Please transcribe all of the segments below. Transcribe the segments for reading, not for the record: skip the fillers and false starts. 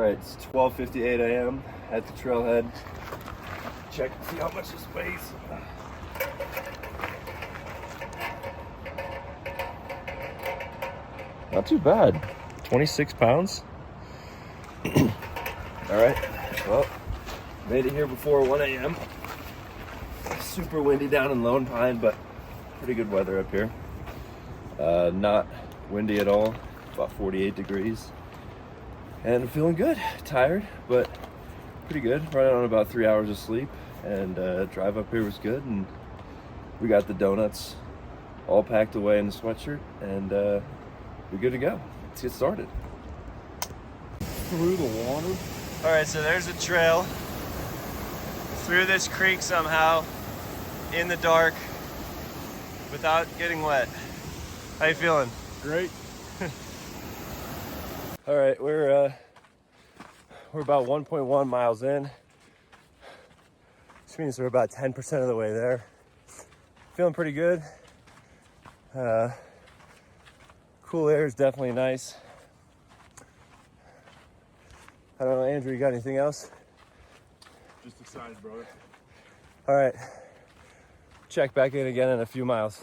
right, it's 12:58 a.m. at the trailhead. Check and see how much this weighs. Not too bad. 26 pounds. All right, well, made it here before 1 a.m. Super windy down in Lone Pine, but pretty good weather up here. Not windy at all, about 48 degrees. And I'm feeling good, tired, but pretty good. Running on about 3 hours of sleep, and drive up here was good. And we got the donuts all packed away in the sweatshirt, and we're good to go. Let's get started. Through the water. All right, so there's a trail through this creek somehow in the dark without getting wet. How you feeling? Great. All right, we're about 1.1 miles in, which means we're about 10% of the way there. Feeling pretty good. Cool air is definitely nice. I don't know, Andrew, you got anything else? Just excited, brother. All right, check back in again in a few miles.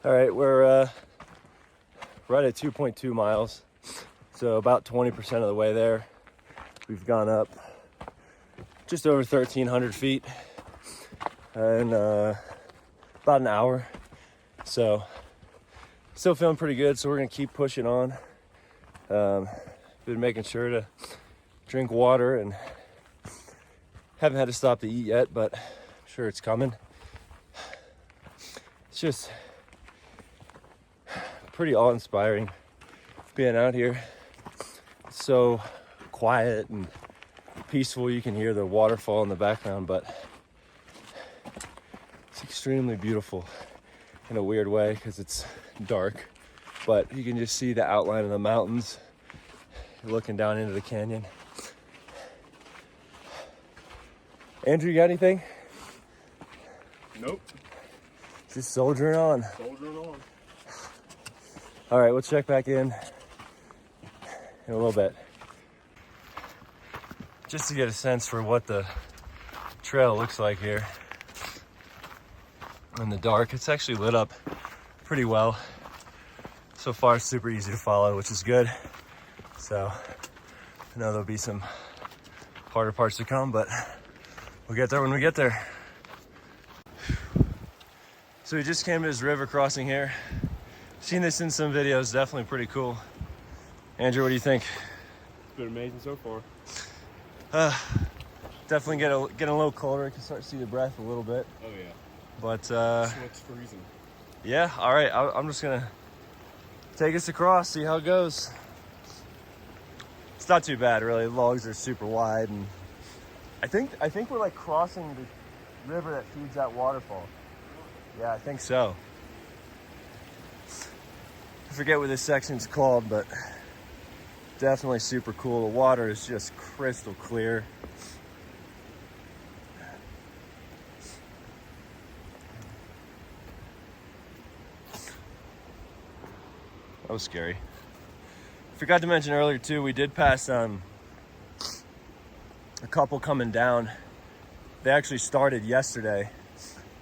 All right, we're right at 2.2 miles, so about 20% of the way there. We've gone up just over 1,300 feet in about an hour, so still feeling pretty good. So we're gonna keep pushing on. Been making sure to drink water and haven't had to stop to eat yet, but I'm sure it's coming. It's just pretty awe-inspiring being out here. It's so quiet and peaceful. You can hear the waterfall in the background, but it's extremely beautiful in a weird way because it's dark, but you can just see the outline of the mountains. You're looking down into the canyon. Andrew, you got anything? Nope. Just soldiering on. Soldiering on. All right, we'll check back in a little bit. Just to get a sense for what the trail looks like here in the dark. It's actually lit up pretty well. So far, super easy to follow, which is good. So I know there'll be some harder parts to come, but we'll get there when we get there. So we just came to this river crossing here. Seen this in some videos, definitely pretty cool. Andrew, what do you think? It's been amazing so far. Definitely getting a little colder. I can start to see the breath a little bit. Oh yeah. But Sweat's freezing. yeah, all right. I'm just gonna take us across, see how it goes. It's not too bad, really. The logs are super wide, and I think we're like crossing the river that feeds that waterfall. Yeah, I think so. I forget what this section's called, but definitely super cool. The water is just crystal clear. That was scary. Forgot to mention earlier too, we did pass a couple coming down. They actually started yesterday,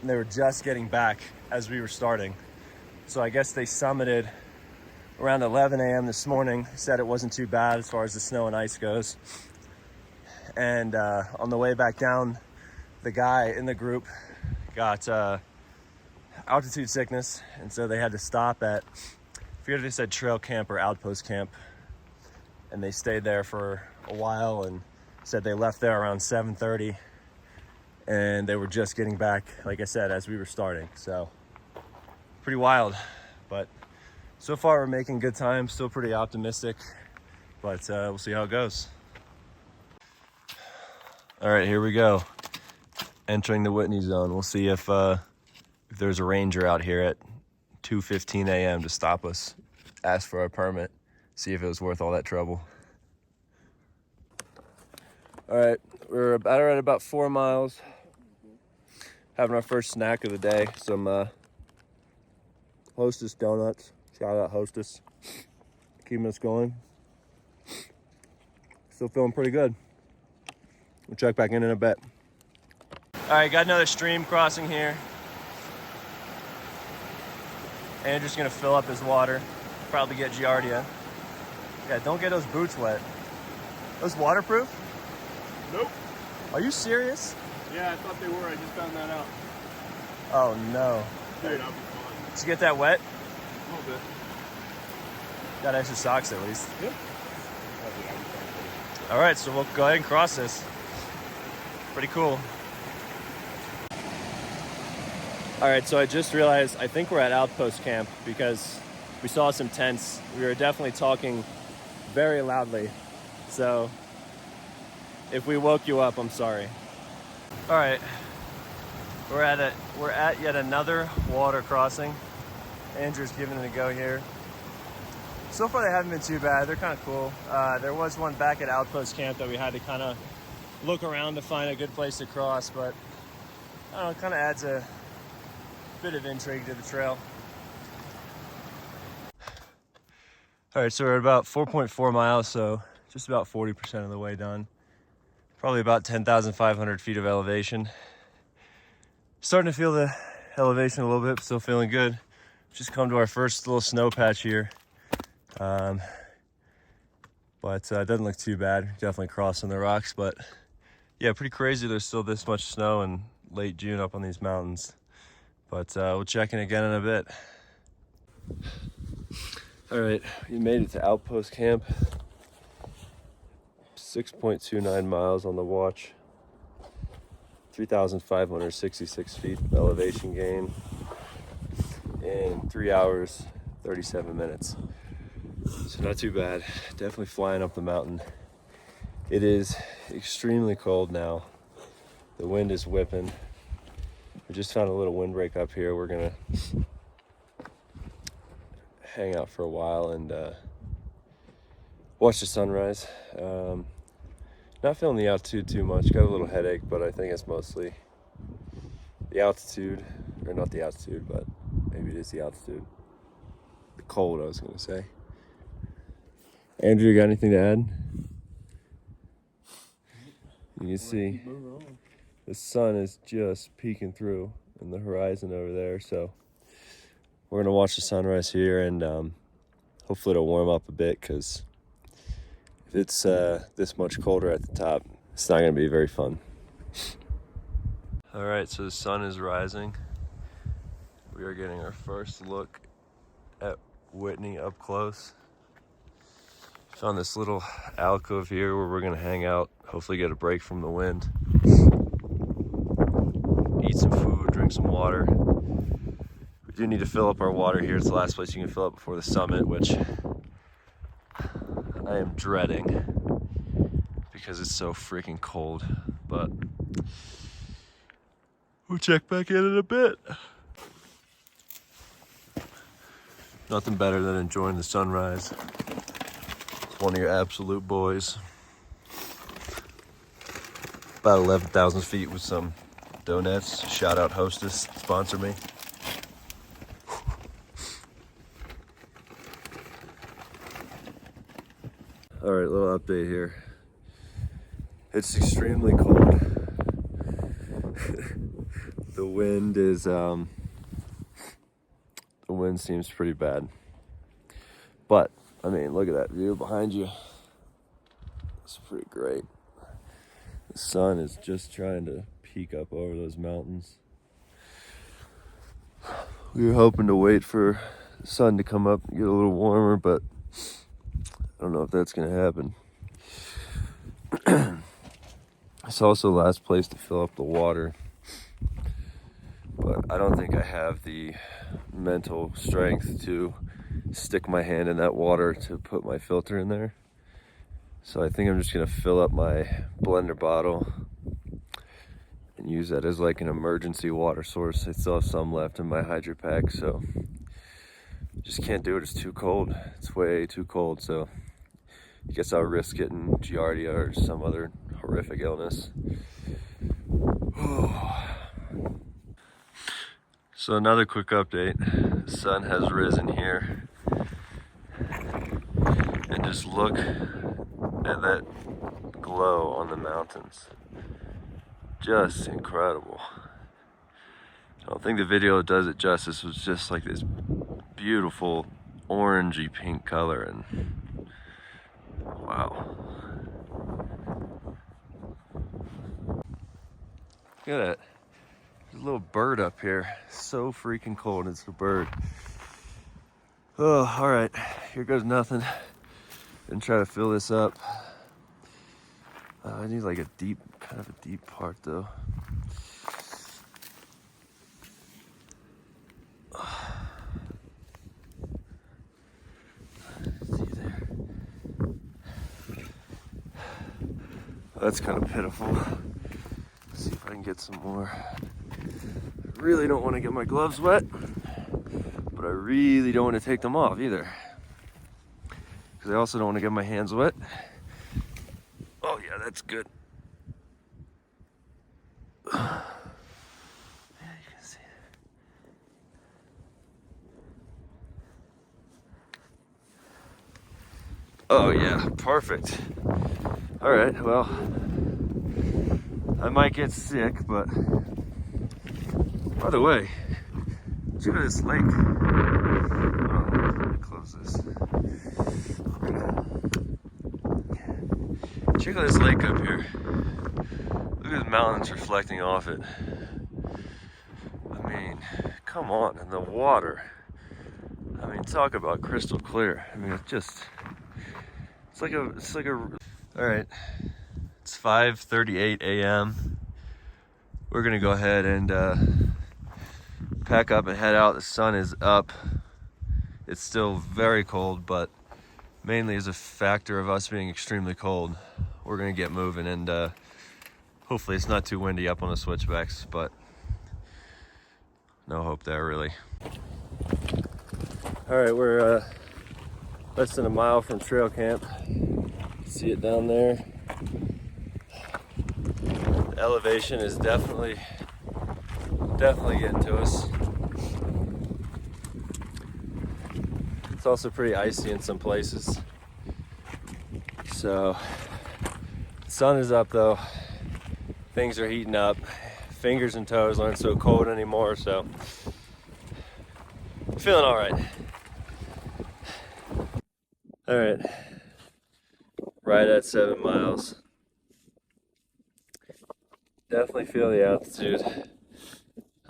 and they were just getting back as we were starting. So I guess they summited around 11 a.m. this morning. Said it wasn't too bad as far as the snow and ice goes. And on the way back down, the guy in the group got altitude sickness, and so they had to stop at, I forget if they said trail camp or outpost camp, and they stayed there for a while and said they left there around 7:30, and they were just getting back, like I said, as we were starting. So pretty wild, but so far we're making good time. Still pretty optimistic, but we'll see how it goes. All right, here we go. Entering the Whitney zone. We'll see if there's a ranger out here at 2:15 a.m. to stop us, ask for a permit, see if it was worth all that trouble. All right, we're at about 4 miles. Having our first snack of the day, some Hostess donuts. Shout out Hostess, keeping us going. still feeling pretty good. We'll check back in a bit. All right, got another stream crossing here. Andrew's gonna fill up his water, probably get Giardia. Yeah, don't get those boots wet. Those waterproof? Nope. Are you serious? Yeah, I thought they were. I just found that out. Oh no. Dude, I'll be fine. Did you get that wet? A little bit. Got extra socks at least. Yep. All right, so we'll go ahead and cross this. Pretty cool. All right, so I just realized I think we're at Outpost Camp because we saw some tents. We were definitely talking very loudly. So if we woke you up, I'm sorry. All right, we're at yet another water crossing. Andrew's giving it a go here. So far they haven't been too bad. They're kind of cool. There was one back at Outpost Camp that we had to kind of look around to find a good place to cross, but I don't know, it kind of adds a bit of intrigue to the trail. All right, so we're at about 4.4 miles, so just about 40% of the way done. Probably about 10,500 feet of elevation. Starting to feel the elevation a little bit, but still feeling good. Just come to our first little snow patch here. But it doesn't look too bad. Definitely crossing the rocks, but yeah, pretty crazy. There's still this much snow in late June up on these mountains. But we'll check in again in a bit. All right, we made it to Outpost Camp. 6.29 miles on the watch. 3,566 feet of elevation gain in 3 hours, 37 minutes. So not too bad. Definitely flying up the mountain. It is extremely cold now. The wind is whipping. We just found a little windbreak up here. We're gonna hang out for a while and watch the sunrise. Not feeling the altitude too much. Got a little headache, but I think it's mostly the altitude, or not the altitude, but maybe it is the altitude. The cold, I was gonna say. Andrew, you got anything to add? You can see the sun is just peeking through in the horizon over there, so we're gonna watch the sunrise here, and hopefully it'll warm up a bit, because if it's this much colder at the top, it's not gonna be very fun. All right, so the sun is rising. We are getting our first look at Whitney up close. Found this little alcove here where we're gonna hang out, hopefully get a break from the wind. Eat some food, drink some water. We do need to fill up our water here. It's the last place you can fill up before the summit, which I am dreading because it's so freaking cold, but we'll check back in a bit. Nothing better than enjoying the sunrise. One of your absolute boys. About 11,000 feet with some donuts. Shout out Hostess, sponsor me. All right, little update here. It's extremely cold. The wind is, the wind seems pretty bad. But, I mean, look at that view behind you. It's pretty great. The sun is just trying to peek up over those mountains. We were hoping to wait for the sun to come up and get a little warmer, but I don't know if that's gonna happen. It's also the last place to fill up the water, but I don't think I have the mental strength to stick my hand in that water to put my filter in there. So I think I'm just gonna fill up my blender bottle and use that as like an emergency water source. I still have some left in my hydro pack, so just can't do it. It's too cold. It's way too cold, so I guess I'll risk getting Giardia or some other horrific illness. So another quick update. The sun has risen here. And just look at that glow on the mountains. Just incredible. I don't think the video does it justice. It was just like this beautiful orangey pink color, and wow. Look at that. There's a little bird up here. So freaking cold. It's a bird. Oh, all right. Here goes nothing. And try to fill this up. I need like a deep, kind of a deep part though. See there. That's kind of pitiful. Let's see if I can get some more. I really don't want to get my gloves wet, but I really don't want to take them off either. Because I also don't want to get my hands wet. Oh yeah, that's good. Yeah, you can see it. Oh yeah, perfect. All right, well, I might get sick, but by the way, check out this lake. Oh, let me close this. Check out this lake up here. Look at the mountains reflecting off it. I mean, come on, and the water. I mean, talk about crystal clear. I mean, it's like a. All right, it's 5:38 a.m. We're gonna go ahead and pack up and head out. The sun is up. It's still very cold, but mainly as a factor of us being extremely cold, we're gonna get moving, and hopefully it's not too windy up on the switchbacks, but no hope there really. All right, we're less than a mile from trail camp. See it down there. The elevation is definitely getting to us. It's also pretty icy in some places. So, the sun is up though. Things are heating up. Fingers and toes aren't so cold anymore, so I'm feeling all right. All right, right at 7 miles. Definitely feel the altitude.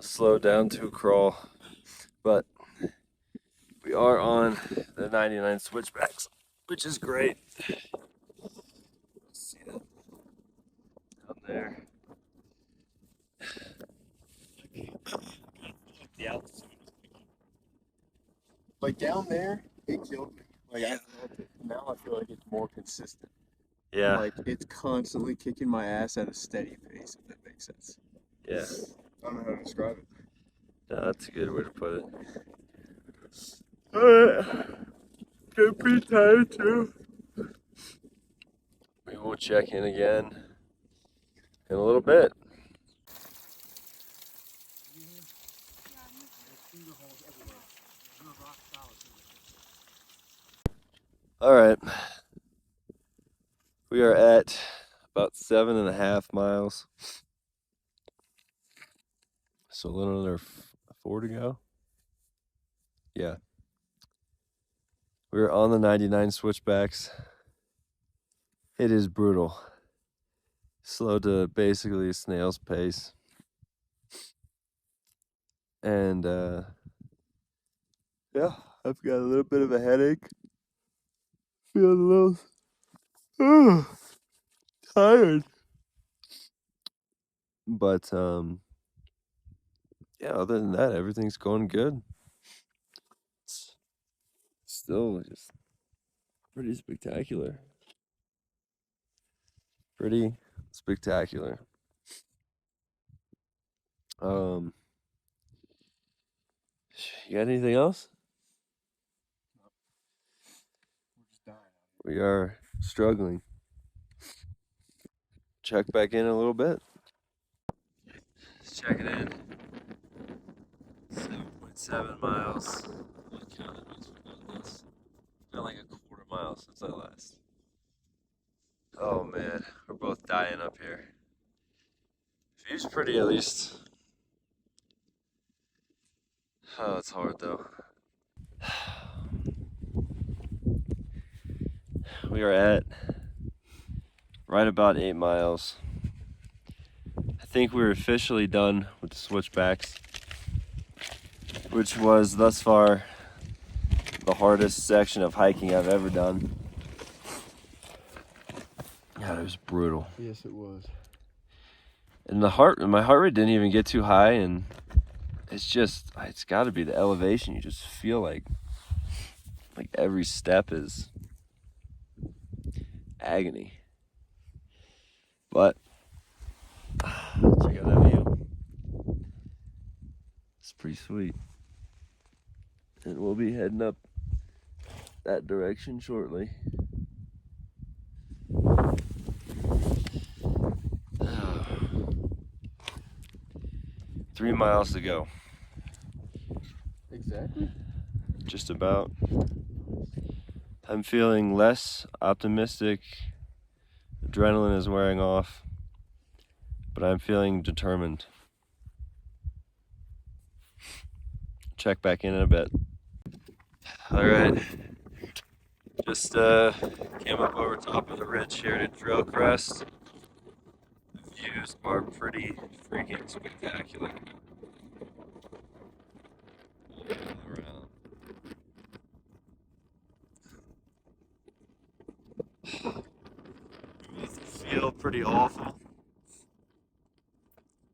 Slowed down to a crawl, but we are on the 99 switchbacks, which is great. See that down there? The altitude. Like down there, it killed me. Like now I feel like it's more consistent. Yeah. Like it's constantly kicking my ass at a steady pace, if that makes sense. Yeah. I don't know how to describe it. No, that's a good way to put it. Alright. Getting pretty tired too. We will check in again in a little bit. All right, we are at about 7.5 miles. So a little under 4 to go. Yeah. We're on the 99 switchbacks. It is brutal. Slow to basically a snail's pace. And yeah, I've got a little bit of a headache. Feeling a little tired. But yeah, other than that, everything's going good. It's still just pretty spectacular. Pretty spectacular. You got anything else? We're just dying. We are struggling. Check back in a little bit. Let's check it in. 7.7 miles. I counted once we've done this. It's been like a quarter mile since I last Oh man, we're both dying up here. View's pretty at least. Oh, it's hard though. We are at right about 8 miles. I think we're officially done with the switchbacks, which was thus far the hardest section of hiking I've ever done. God, it was brutal. Yes, it was. And my heart rate didn't even get too high, and it's got to be the elevation. You just feel like every step is agony. But check out that view. It's pretty sweet. And we'll be heading up that direction shortly. 3 miles to go. Exactly. Just about. I'm feeling less optimistic. Adrenaline is wearing off. But I'm feeling determined. Check back in a bit. Alright. Just came up over top of the ridge here to drill Crest. The views are pretty freaking spectacular. All around. Feel pretty awful,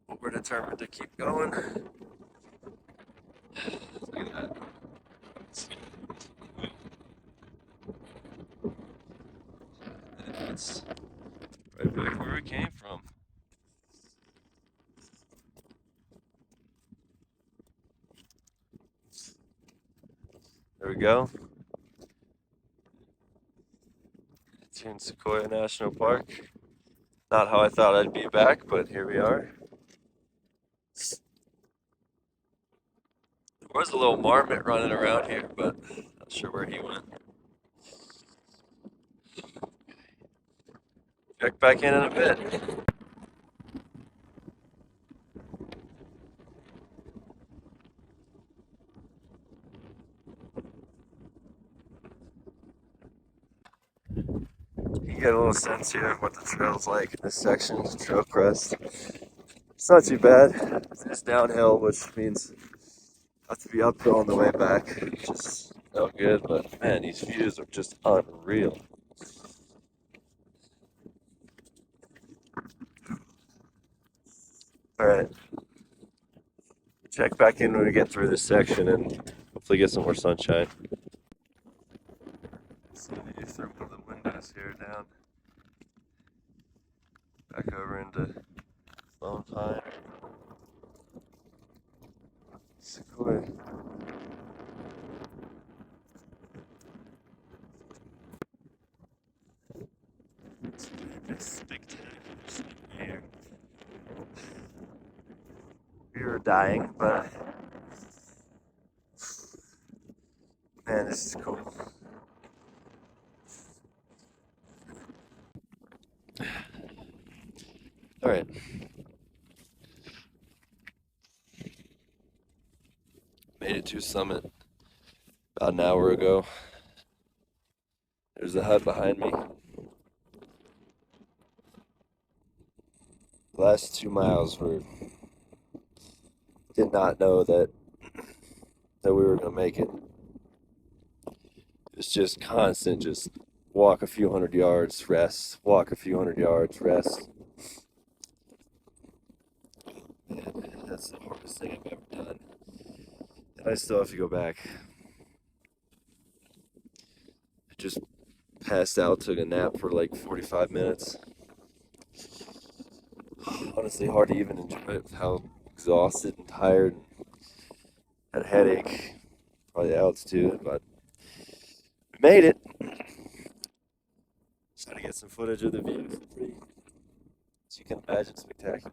but we're determined to keep going. Look at that. It's right back where we came from. There we go. It's here in Sequoia National Park. Not how I thought I'd be back, but here we are. There was a little marmot running around here, but not sure where he went. Check back in a bit. You get a little sense here of what the trail's like in this section. Trail Crest. It's not too bad. It's downhill, which means I have to be uphill on the way back, which is no good. But man, these views are just unreal. All right, check back in when we get through this section and hopefully get some more sunshine. See the view through one of the windows here down. Back over into Lone Pine. Sequoia. It's spectacular here. We were dying, but man, this is cool. All right. Made it to summit about an hour ago. There's a hut behind me. The last 2 miles did not know that we were gonna make it. It's just constant, just walk a few hundred yards, rest, walk a few hundred yards, rest. And that's the hardest thing I've ever done. And I still have to go back. I just passed out, took a nap for like 45 minutes. Honestly, hard to even enjoy it with how exhausted and tired and had a headache, probably the altitude, but we made it. Just gotta get some footage of the view. It's pretty, as you can imagine, spectacular.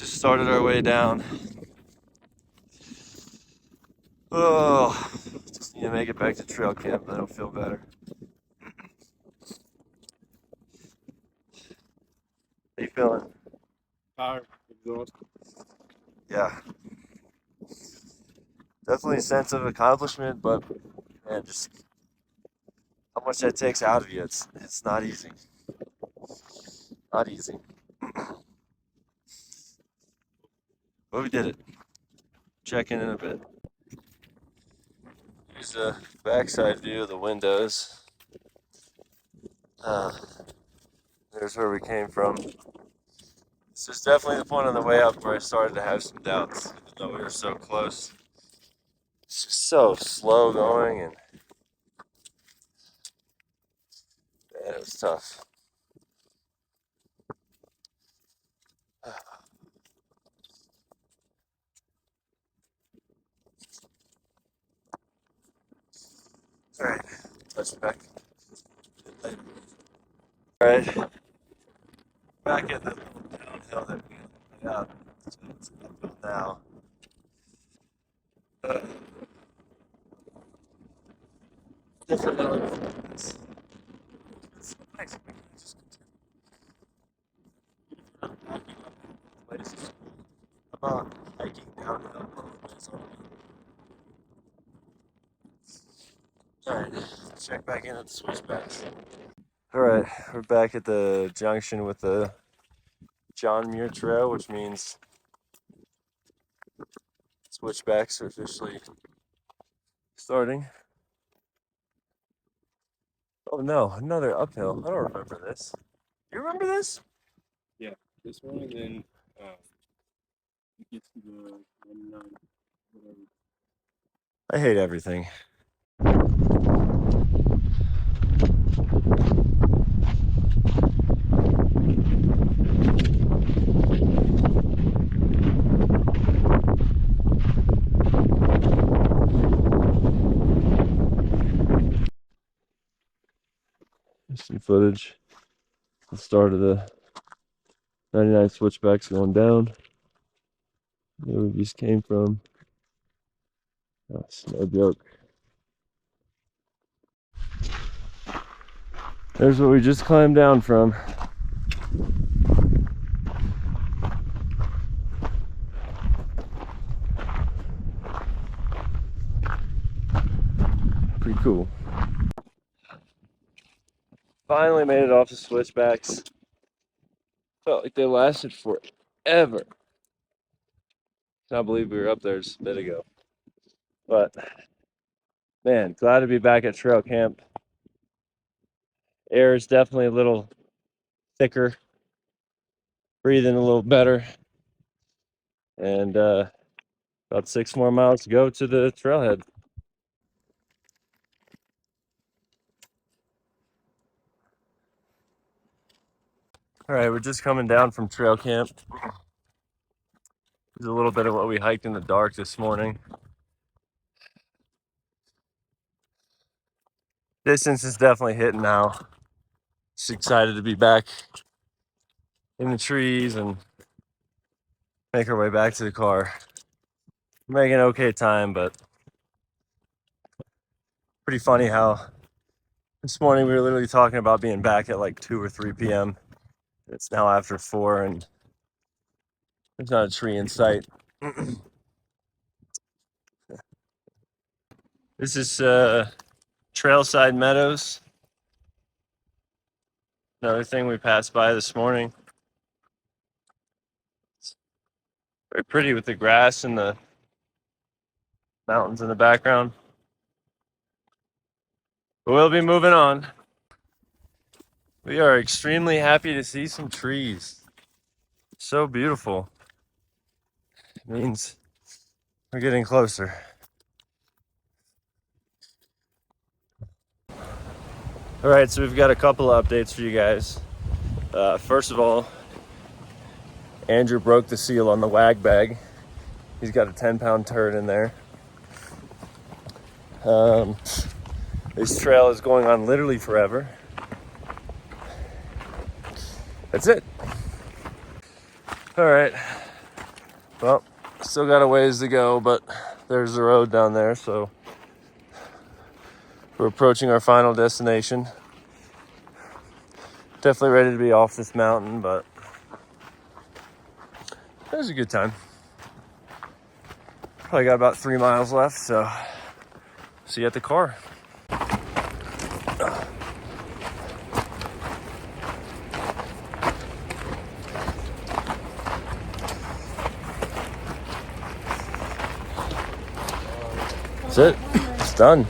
Just started our way down. Oh, just need to make it back to trail camp, then I'll feel better. How you feeling? Tired, exhausted. Yeah. Definitely a sense of accomplishment, but man, just how much that takes out of you. It's not easy. Not easy. But we did it. Check in a bit. Here's a backside view of the windows. There's where we came from. This is definitely the point on the way up where I started to have some doubts, even though we were so close. It's just so slow going, and man, it was tough. All right, touch back. All right, back at the little downhill that we went up. So it's uphill now. Different elements. It's nice. We can just continue. Places. About hiking downhill. All right, check back in at the switchbacks. All right, we're back at the junction with the John Muir Trail, which means switchbacks are officially starting. Oh no, another uphill. I don't remember this. You remember this? Yeah, this one, and then it gets to the 99, whatever. I hate everything. Some footage. The start of the 99 switchbacks going down. Where we just came from. That's no joke. There's what we just climbed down from. Pretty cool. Finally made it off the switchbacks. Felt like they lasted forever. Can't believe we were up there just a bit ago. But man, glad to be back at trail camp. Air is definitely a little thicker, breathing a little better, and about 6 more miles to go to the trailhead. All right, we're just coming down from trail camp. There's a little bit of what we hiked in the dark this morning. Distance is definitely hitting now. Just excited to be back in the trees and make our way back to the car. We're making okay time, but pretty funny how this morning we were literally talking about being back at like 2 or 3 p.m. It's now after 4 and there's not a tree in sight. This is Trailside Meadows. Another thing we passed by this morning. It's very pretty with the grass and the mountains in the background. But we'll be moving on. We are extremely happy to see some trees. So beautiful. It means we're getting closer. All right, so we've got a couple of updates for you guys. First of all, Andrew broke the seal on the wag bag. He's got a 10-pound turd in there. This trail is going on literally forever. That's it. All right, Well, still got a ways to go, but there's the road down there, so we're approaching our final destination. Definitely ready to be off this mountain, but it was a good time. Probably got about 3 miles left, so see you at the car. That's it. It's done.